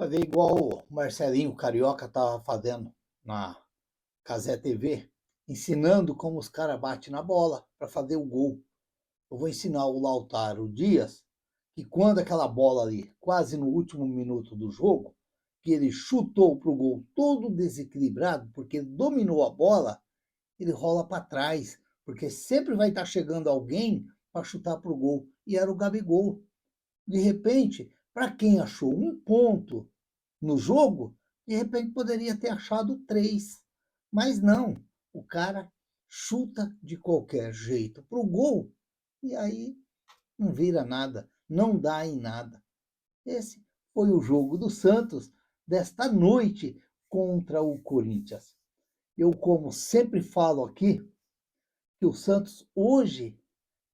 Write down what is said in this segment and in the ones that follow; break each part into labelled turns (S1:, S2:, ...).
S1: Fazer igual o Marcelinho Carioca estava fazendo na Cazé TV, ensinando como os caras batem na bola para fazer o gol. Eu vou ensinar o Lautaro Dias que quando aquela bola ali, quase no último minuto do jogo, que ele chutou para o gol todo desequilibrado, porque ele dominou a bola, ele rola para trás, porque sempre vai estar chegando alguém para chutar para o gol. E era o Gabigol. De repente, para quem achou um ponto no jogo, de repente poderia ter achado três. Mas não, o cara chuta de qualquer jeito para o gol e aí não vira nada, não dá em nada. Esse foi o jogo do Santos desta noite contra o Corinthians. Eu, como sempre falo aqui, que o Santos hoje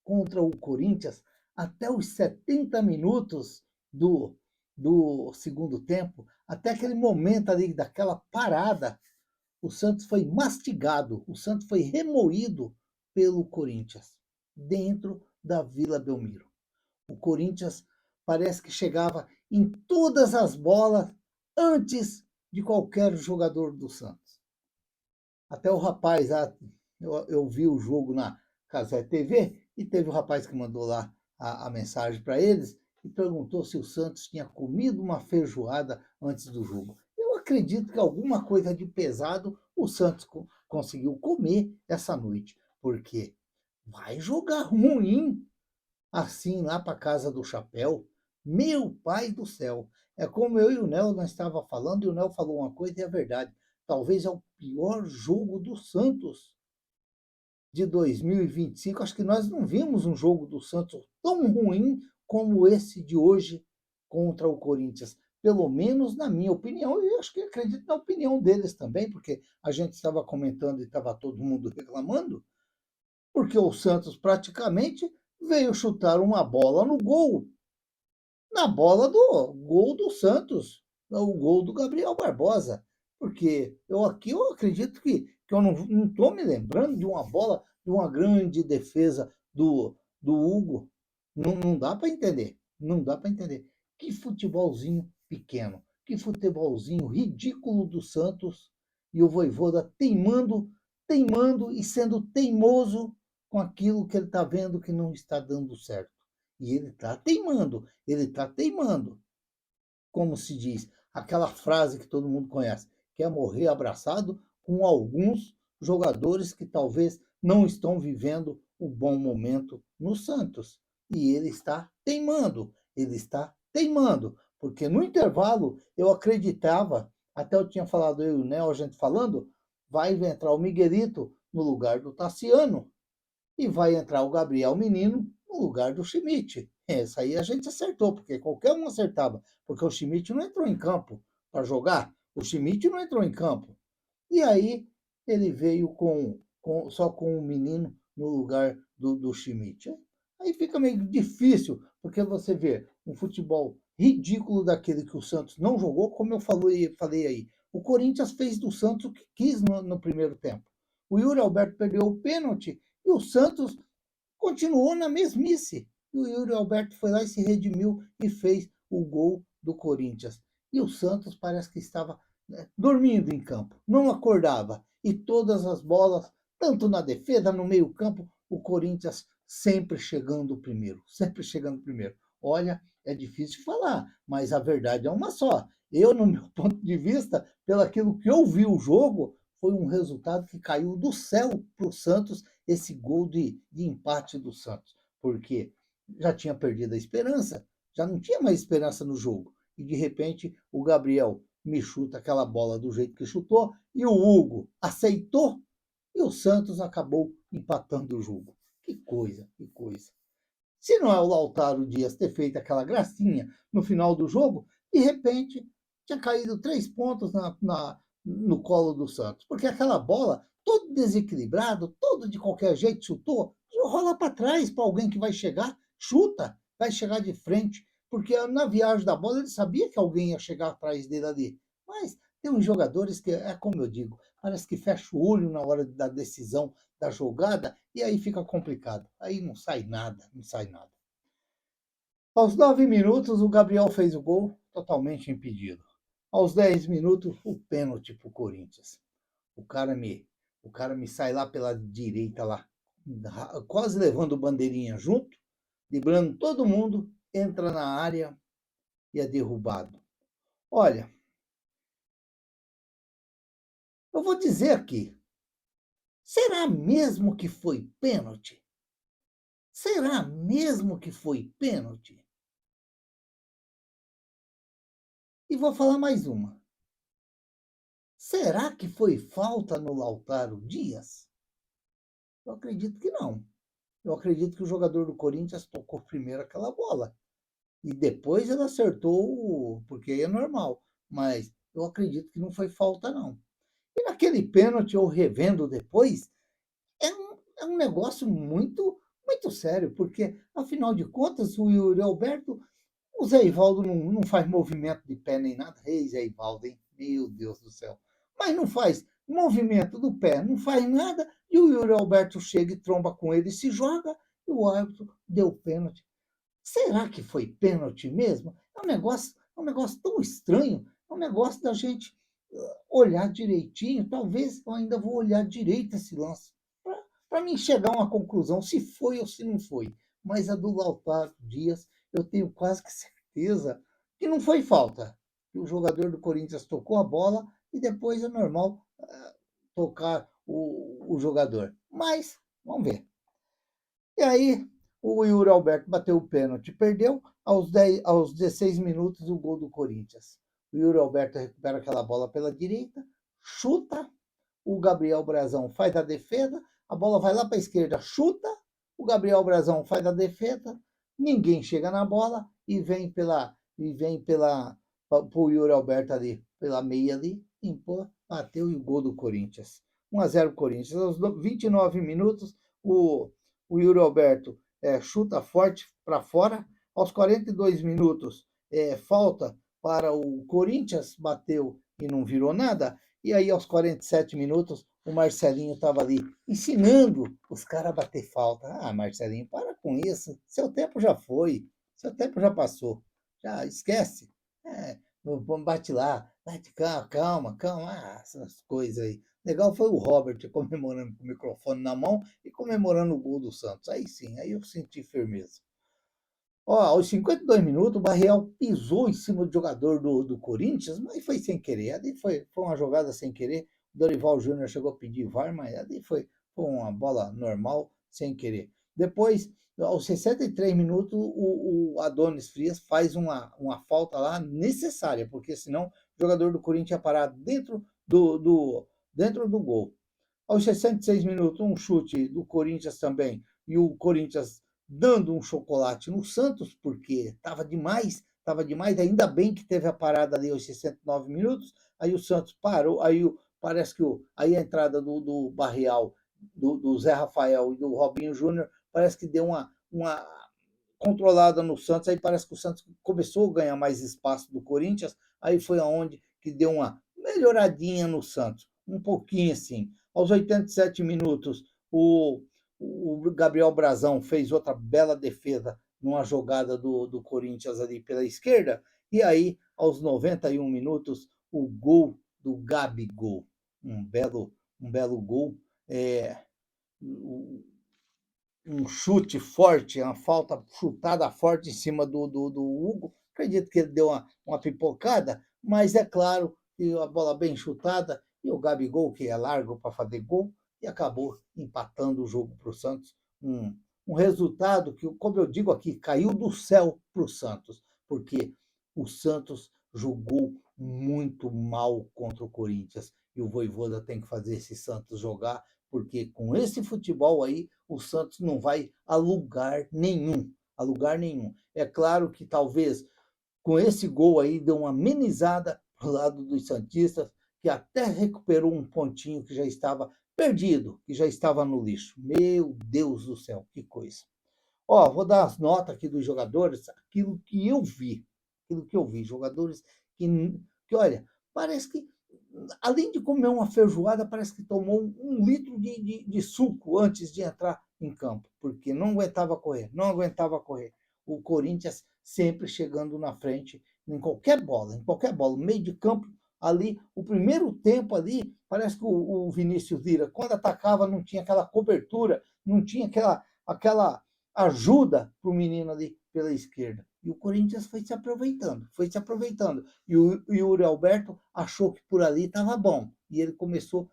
S1: contra o Corinthians, até os 70 minutos do segundo tempo, até aquele momento ali daquela parada, o Santos foi mastigado, o Santos foi remoído pelo Corinthians, dentro da Vila Belmiro. O Corinthians parece que chegava em todas as bolas antes de qualquer jogador do Santos. Até o rapaz, eu vi o jogo na Cazé TV e teve o rapaz que mandou lá a mensagem para eles e perguntou se o Santos tinha comido uma feijoada antes do jogo. Eu acredito que alguma coisa de pesado o Santos conseguiu comer essa noite, porque vai jogar ruim assim lá para casa do chapéu. Meu pai do céu. É como eu e o Nel nós estava falando, e o Nel falou uma coisa e é verdade. Talvez é o pior jogo do Santos de 2025. Acho que nós não vimos um jogo do Santos tão ruim como esse de hoje contra o Corinthians. Pelo menos na minha opinião, e acho que acredito na opinião deles também, porque a gente estava comentando e estava todo mundo reclamando, porque o Santos praticamente veio chutar uma bola no gol, na bola do gol do Santos, o gol do Gabriel Barbosa. Porque eu acredito que eu não estou me lembrando de uma bola, de uma grande defesa do Hugo. Não, não dá para entender. Não dá para entender. Que futebolzinho pequeno, que futebolzinho ridículo do Santos e o Vojvoda teimando, teimando e sendo teimoso com aquilo que ele está vendo que não está dando certo. E ele está teimando, ele está teimando. Como se diz, aquela frase que todo mundo conhece, que é morrer abraçado com alguns jogadores que talvez não estão vivendo o bom momento no Santos. E ele está teimando, porque no intervalo eu acreditava, até eu tinha falado eu e o Nel, a gente falando, vai entrar o Miguelito no lugar do Tassiano, e vai entrar o Gabriel Menino no lugar do Schmidt. Essa aí a gente acertou, porque qualquer um acertava, porque o Schmidt não entrou em campo para jogar, o Schmidt não entrou em campo. E aí ele veio só com o menino no lugar do Schmidt. Aí fica meio difícil, porque você vê um futebol ridículo daquele que o Santos não jogou, como eu falei aí. O Corinthians fez do Santos o que quis no primeiro tempo. O Yuri Alberto perdeu o pênalti e o Santos continuou na mesmice. E o Yuri Alberto foi lá e se redimiu e fez o gol do Corinthians. E o Santos parece que estava dormindo em campo, não acordava. E todas as bolas, tanto na defesa, no meio-campo, o Corinthians sempre chegando primeiro, sempre chegando primeiro. Olha, é difícil falar, mas a verdade é uma só. Eu, no meu ponto de vista, pelo aquilo que eu vi o jogo, foi um resultado que caiu do céu para o Santos, esse gol de empate do Santos, porque já tinha perdido a esperança, já não tinha mais esperança no jogo. E de repente o Gabriel me chuta aquela bola do jeito que chutou, e o Hugo aceitou, e o Santos acabou empatando o jogo. Que coisa, que coisa. Se não é o Lautaro Dias ter feito aquela gracinha no final do jogo, de repente tinha caído 3 pontos no colo do Santos. Porque aquela bola, todo desequilibrado, todo de qualquer jeito chutou, rola para trás para alguém que vai chegar, chuta, vai chegar de frente. Porque na viagem da bola ele sabia que alguém ia chegar atrás dele ali. Mas tem uns jogadores que, é como eu digo, parece que fecha o olho na hora da decisão da jogada e aí fica complicado. Aí não sai nada, não sai nada. Aos 9 minutos, o Gabriel fez o gol totalmente impedido. Aos 10 minutos, o pênalti para o Corinthians. O cara me, o cara me sai lá pela direita, lá, quase levando bandeirinha junto, driblando todo mundo, entra na área e é derrubado. Olha, eu vou dizer aqui, será mesmo que foi pênalti? Será mesmo que foi pênalti? E vou falar mais uma. Será que foi falta no Lautaro Dias? Eu acredito que não. Eu acredito que o jogador do Corinthians tocou primeiro aquela bola. E depois ele acertou, porque aí é normal. Mas eu acredito que não foi falta, não. E naquele pênalti, eu revendo depois, é um negócio muito sério, porque, afinal de contas, o Yuri Alberto, o Zé Ivaldo não faz movimento de pé nem nada. Ei, Zé Ivaldo, hein? Meu Deus do céu. Mas não faz movimento do pé, não faz nada, e o Yuri Alberto chega e tromba com ele, se joga, e o árbitro deu pênalti. Será que foi pênalti mesmo? É um negócio tão estranho, é um negócio da gente olhar direitinho. Talvez eu ainda vou olhar direito esse lance, para mim chegar a uma conclusão, se foi ou se não foi. Mas a do Lautaro Dias, eu tenho quase que certeza que não foi falta. Que o jogador do Corinthians tocou a bola e depois é normal tocar o jogador. Mas, vamos ver. E aí, o Yuri Alberto bateu o pênalti, perdeu. Aos 16 minutos, o gol do Corinthians. O Yuri Alberto recupera aquela bola pela direita, chuta, o Gabriel Brazão faz a defesa, a bola vai lá para a esquerda, chuta, o Gabriel Brazão faz a defesa, ninguém chega na bola e vem pela para o Yuri Alberto ali, pela meia ali, limpou, bateu e o gol do Corinthians. 1-0 Corinthians. Aos 29 minutos, o Yuri Alberto chuta forte para fora. Aos 42 minutos, falta para o Corinthians, bateu e não virou nada. E aí, aos 47 minutos, o Marcelinho estava ali ensinando os caras a bater falta. Ah, Marcelinho, para com isso. Seu tempo já foi. Seu tempo já passou. Já esquece. É, bate lá, bate cá, calma, calma. Ah, essas coisas aí. Legal foi o Robert comemorando com o microfone na mão e comemorando o gol do Santos. Aí sim, aí eu senti firmeza. Ó, aos 52 minutos, o Barreal pisou em cima do jogador do Corinthians, mas foi sem querer. Ali foi uma jogada sem querer. O Dorival Júnior chegou a pedir VAR, mas ali foi uma bola normal, sem querer. Depois, aos 63 minutos, o Adonis Frias faz uma falta lá necessária, porque senão o jogador do Corinthians ia parar dentro do gol. Aos 66 minutos, um chute do Corinthians também, e o Corinthians dando um chocolate no Santos, porque estava demais, ainda bem que teve a parada ali aos 69 minutos, aí o Santos parou, parece que aí a entrada do Barreal, do Zé Rafael e do Robinho Júnior, parece que deu uma controlada no Santos, aí parece que o Santos começou a ganhar mais espaço do Corinthians, aí foi aonde que deu uma melhoradinha no Santos, um pouquinho assim. Aos 87 minutos, o Gabriel Brazão fez outra bela defesa numa jogada do Corinthians ali pela esquerda, e aí, aos 91 minutos, o gol do Gabigol, um belo gol, um chute forte, uma falta chutada forte em cima do Hugo. Acredito que ele deu uma pipocada, mas é claro que a bola bem chutada e o Gabigol, que é largo para fazer gol, e acabou empatando o jogo para o Santos. Um resultado que, como eu digo aqui, caiu do céu para o Santos, porque o Santos jogou muito mal contra o Corinthians e o Vojvoda tem que fazer esse Santos jogar, porque com esse futebol aí, o Santos não vai a lugar nenhum. A lugar nenhum. É claro que talvez com esse gol aí deu uma amenizada pro lado dos Santistas, que até recuperou um pontinho que já estava perdido, que já estava no lixo. Meu Deus do céu, que coisa. Ó, vou dar as notas aqui dos jogadores, aquilo que eu vi. Aquilo que eu vi. Jogadores que olha, parece que, além de comer uma feijoada, parece que tomou 1 litro de suco antes de entrar em campo, porque não aguentava correr, não aguentava correr. O Corinthians sempre chegando na frente em qualquer bola, no meio de campo, ali, o primeiro tempo ali, parece que o Vinícius Lira, quando atacava, não tinha aquela cobertura, não tinha aquela ajuda para o menino ali pela esquerda. E o Corinthians foi se aproveitando, foi se aproveitando. E o Yuri Alberto achou que por ali estava bom. E ele começou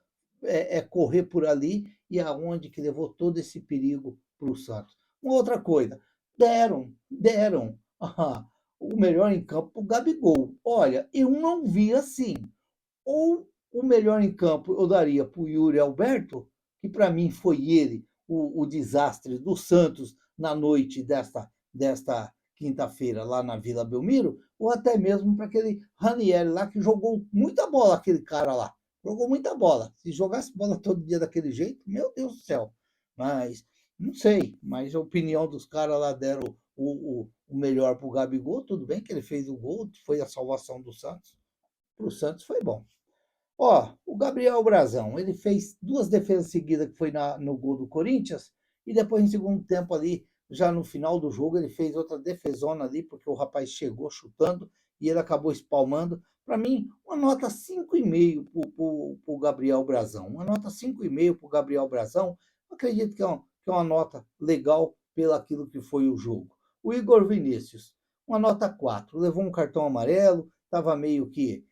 S1: correr por ali, e aonde que levou todo esse perigo para o Santos. Uma outra coisa, deram o melhor em campo para o Gabigol. Olha, eu não vi assim. Ou o melhor em campo eu daria para o Yuri Alberto, que para mim foi ele o desastre do Santos na noite desta quinta-feira lá na Vila Belmiro, ou até mesmo para aquele Ranieri lá que jogou muita bola, aquele cara lá. Jogou muita bola. Se jogasse bola todo dia daquele jeito, meu Deus do céu. Mas, não sei, mas a opinião dos caras lá deram o melhor para o Gabigol. Tudo bem que ele fez o gol, foi a salvação do Santos. Para o Santos foi bom. Ó, o Gabriel Brazão, ele fez duas defesas seguidas que foi no gol do Corinthians, e depois, em segundo tempo ali, já no final do jogo, ele fez outra defesona ali, porque o rapaz chegou chutando e ele acabou espalmando. Para mim, uma nota 5,5 para o Gabriel Brazão. Uma nota 5,5 para o Gabriel Brazão. Acredito que é uma nota legal pelo aquilo que foi o jogo. O Igor Vinícius, uma nota 4. Levou um cartão amarelo, estava meio que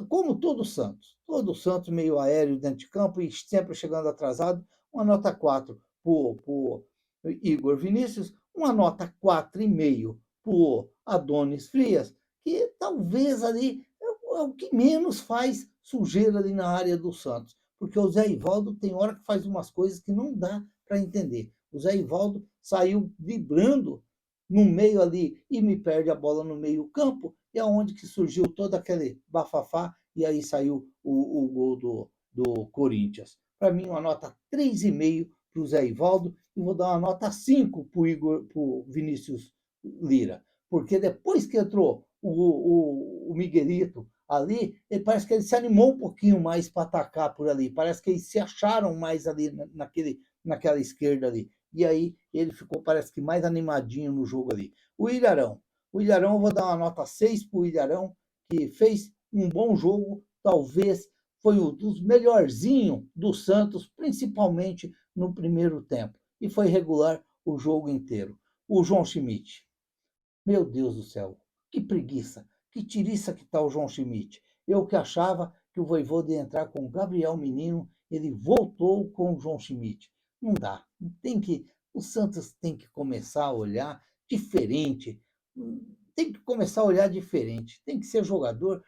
S1: como todo Santos meio aéreo dentro de campo e sempre chegando atrasado, uma nota 4 para o Igor Vinícius, uma nota 4,5 para o Adonis Frias, que talvez ali é o que menos faz sujeira ali na área do Santos, porque o Zé Ivaldo tem hora que faz umas coisas que não dá para entender. O Zé Ivaldo saiu vibrando no meio ali e me perde a bola no meio campo, e aonde que surgiu todo aquele bafafá, e aí saiu o gol do Corinthians. Para mim, uma nota 3,5 para o Zé Ivaldo, e vou dar uma nota 5 para o Vinícius Lira, porque depois que entrou o Miguelito ali, ele parece que ele se animou um pouquinho mais para atacar por ali, parece que eles se acharam mais ali naquela esquerda ali. E aí ele ficou, parece que, mais animadinho no jogo ali. O Ilharão, eu vou dar uma nota 6 para o Ilharão, que fez um bom jogo, talvez foi um dos melhorzinhos do Santos, principalmente no primeiro tempo. E foi regular o jogo inteiro. O João Schmidt, meu Deus do céu, que preguiça, que tiriça que está o João Schmidt. Eu que achava que o Vojvoda ia entrar com o Gabriel Menino, ele voltou com o João Schmidt. Não dá, o Santos tem que começar a olhar diferente, tem que começar a olhar diferente, tem que ser jogador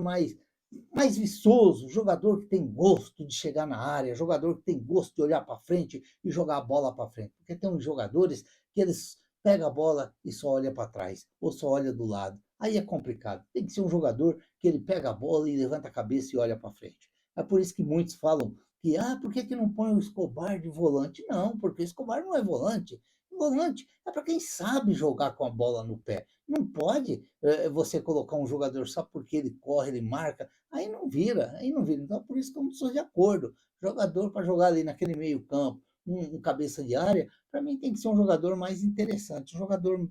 S1: mais viçoso, jogador que tem gosto de chegar na área, jogador que tem gosto de olhar para frente e jogar a bola para frente. Porque tem uns jogadores que eles pegam a bola e só olha para trás, ou só olha do lado. Aí é complicado. Tem que ser um jogador que ele pega a bola e levanta a cabeça e olha para frente. É por isso que muitos falam que, por que não põe o Escobar de volante? Não, porque o Escobar não é volante. Volante é para quem sabe jogar com a bola no pé. Não pode você colocar um jogador só porque ele corre, ele marca. Aí não vira, aí não vira. Então, por isso que eu não sou de acordo. Jogador para jogar ali naquele meio campo, um cabeça de área, para mim tem que ser um jogador mais interessante. Um jogador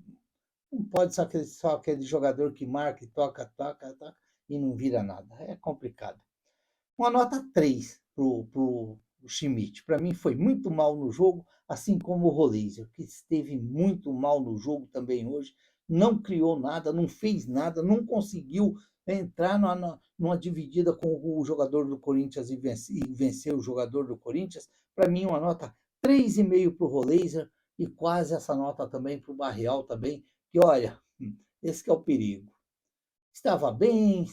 S1: não pode ser só aquele jogador que marca e toca, toca, toca e não vira nada. É complicado. Uma nota 3 para o Schmidt. Para mim foi muito mal no jogo, assim como o Rolizer, que esteve muito mal no jogo também hoje. Não criou nada, não fez nada, não conseguiu entrar numa dividida com o jogador do Corinthians e vencer o jogador do Corinthians. Para mim, uma nota 3,5 para o Rolizer e quase essa nota também para o Barreal também, que olha, esse que é o perigo. Estava bem,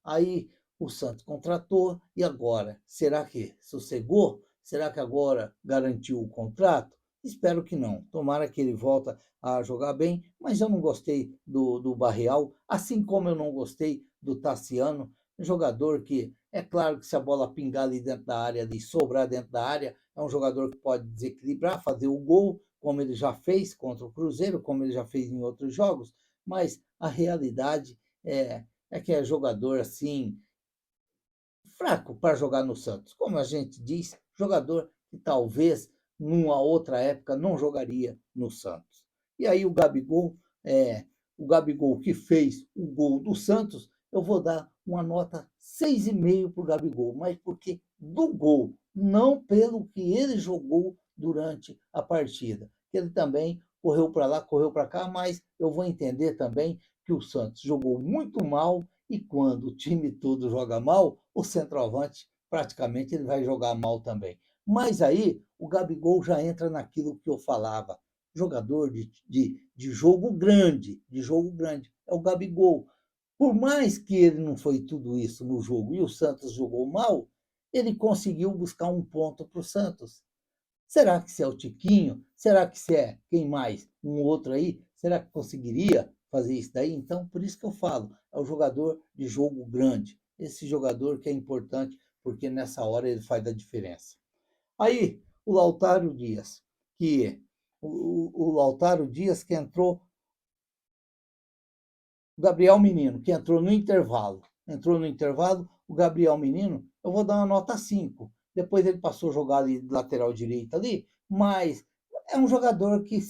S1: aí o Santos contratou, e agora? Será que sossegou? Será que agora garantiu o contrato? Espero que não. Tomara que ele volta a jogar bem, mas eu não gostei do Barreal, assim como eu não gostei do Tassiano, jogador que, é claro que se a bola pingar ali dentro da área, ali sobrar dentro da área, é um jogador que pode desequilibrar, fazer o gol, como ele já fez contra o Cruzeiro, como ele já fez em outros jogos, mas a realidade é que é jogador assim, fraco para jogar no Santos. Como a gente diz, jogador que talvez numa outra época não jogaria no Santos. E aí o Gabigol o Gabigol que fez o gol do Santos, eu vou dar uma nota 6,5 para o Gabigol, mas porque do gol, não pelo que ele jogou durante a partida. Ele também correu para lá, correu para cá, mas eu vou entender também que o Santos jogou muito mal e quando o time todo joga mal, o centroavante praticamente ele vai jogar mal também. Mas aí o Gabigol já entra naquilo que eu falava, jogador de jogo grande, de jogo grande. É o Gabigol. Por mais que ele não foi tudo isso no jogo e o Santos jogou mal, ele conseguiu buscar um ponto para o Santos. Será que se é o Tiquinho? Será que se é quem mais? Um outro aí? Será que conseguiria fazer isso daí? Então, por isso que eu falo, é o jogador de jogo grande. Esse jogador que é importante, porque nessa hora ele faz a diferença. Aí, o Lautaro Dias, que o Lautaro Dias que entrou, o Gabriel Menino, que entrou no intervalo. Entrou no intervalo, o Gabriel Menino, eu vou dar uma nota 5. Depois ele passou a jogar ali de lateral direito ali, mas é um jogador que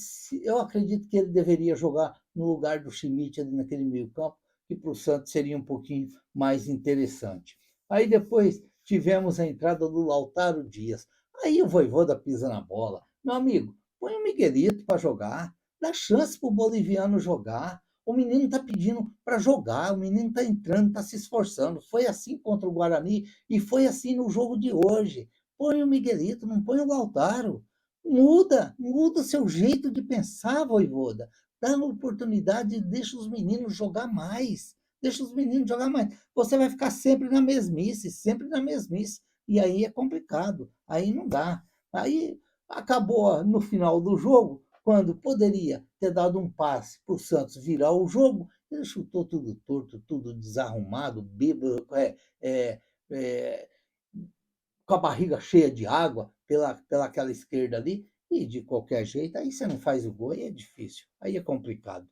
S1: eu acredito que ele deveria jogar no lugar do Schmidt ali naquele meio-campo, que para o Santos seria um pouquinho mais interessante. Aí depois tivemos a entrada do Lautaro Dias. Aí o Vojvoda pisa na bola. Meu amigo, põe o Miguelito para jogar, dá chance para o boliviano jogar. O menino está pedindo para jogar, o menino está entrando, está se esforçando. Foi assim contra o Guarani e foi assim no jogo de hoje. Põe o Miguelito, não põe o Lautaro. Muda o seu jeito de pensar, Vojvoda. Dá uma oportunidade, deixa os meninos jogar mais. Deixa os meninos jogar mais. Você vai ficar sempre na mesmice, sempre na mesmice. E aí é complicado, aí não dá. Aí acabou no final do jogo, quando poderia ter dado um passe para o Santos virar o jogo, ele chutou tudo torto, tudo desarrumado, bêbado, é, com a barriga cheia de água pela aquela esquerda ali, e de qualquer jeito, aí você não faz o gol, aí é difícil, aí é complicado.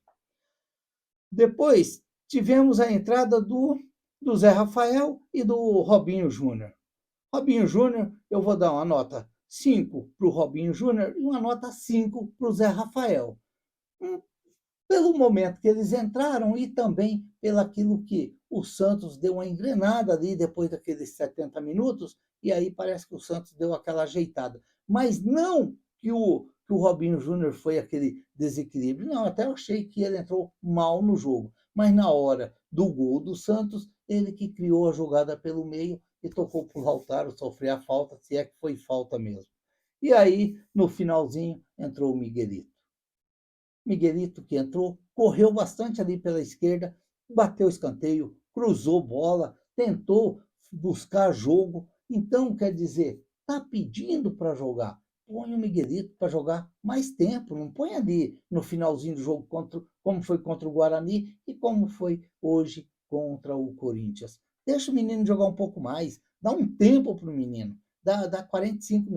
S1: Depois tivemos a entrada do Zé Rafael e do Robinho Júnior. Robinho Júnior, eu vou dar uma nota 5 para o Robinho Júnior e uma nota 5 para o Zé Rafael. Pelo momento que eles entraram e também pelaquilo que o Santos deu uma engrenada ali depois daqueles 70 minutos, e aí parece que o Santos deu aquela ajeitada. Mas não que o Robinho Júnior foi aquele desequilíbrio. Não, até eu achei que ele entrou mal no jogo. Mas na hora do gol do Santos, ele que criou a jogada pelo meio e tocou para o Lautaro sofrer a falta, se é que foi falta mesmo. E aí, no finalzinho, entrou o Miguelito. Miguelito que entrou, correu bastante ali pela esquerda, bateu escanteio, cruzou bola, tentou buscar jogo. Então, quer dizer, está pedindo para jogar. Põe o Miguelito para jogar mais tempo, não põe ali no finalzinho do jogo, como foi contra o Guarani e como foi hoje contra o Corinthians. Deixa o menino jogar um pouco mais, dá um tempo para o menino, dá 45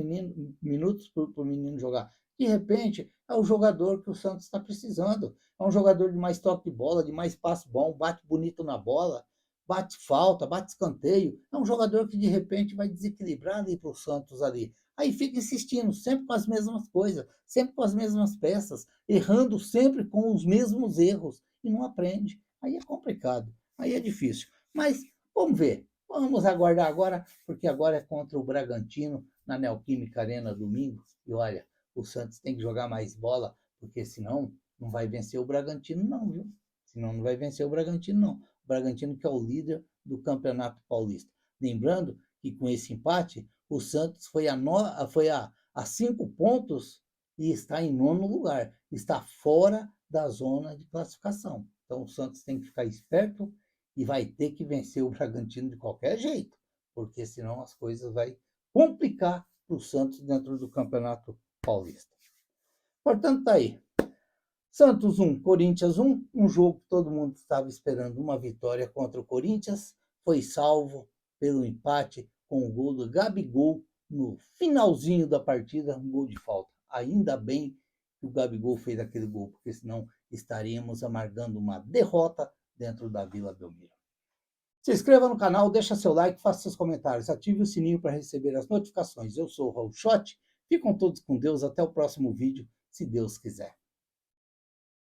S1: minutos para o menino jogar. De repente, é o jogador que o Santos está precisando. É um jogador de mais toque de bola, de mais passe bom, bate bonito na bola, bate falta, bate escanteio. É um jogador que de repente vai desequilibrar ali para o Santos ali. Aí fica insistindo, sempre com as mesmas coisas, sempre com as mesmas peças, errando sempre com os mesmos erros e não aprende. Aí é complicado, aí é difícil. Mas vamos ver, vamos aguardar agora, porque agora é contra o Bragantino na Neoquímica Arena domingo. E olha, o Santos tem que jogar mais bola, porque senão não vai vencer o Bragantino, não, viu? Senão não vai vencer o Bragantino, não. O Bragantino que é o líder do Campeonato Paulista. Lembrando que com esse empate, o Santos foi a 5 pontos e está em nono lugar. Está fora da zona de classificação. Então o Santos tem que ficar esperto e vai ter que vencer o Bragantino de qualquer jeito, porque senão as coisas vão complicar para o Santos dentro do Campeonato Paulista. Portanto, tá aí. Santos 1, Corinthians 1, um jogo que todo mundo estava esperando uma vitória contra o Corinthians, foi salvo pelo empate com o gol do Gabigol no finalzinho da partida, um gol de falta. Ainda bem que o Gabigol fez aquele gol, porque senão estaríamos amargando uma derrota dentro da Vila Belmiro. Se inscreva no canal, deixa seu like, faça seus comentários, ative o sininho para receber as notificações. Eu sou o Raul Schott, ficam todos com Deus, até o próximo vídeo, se Deus quiser.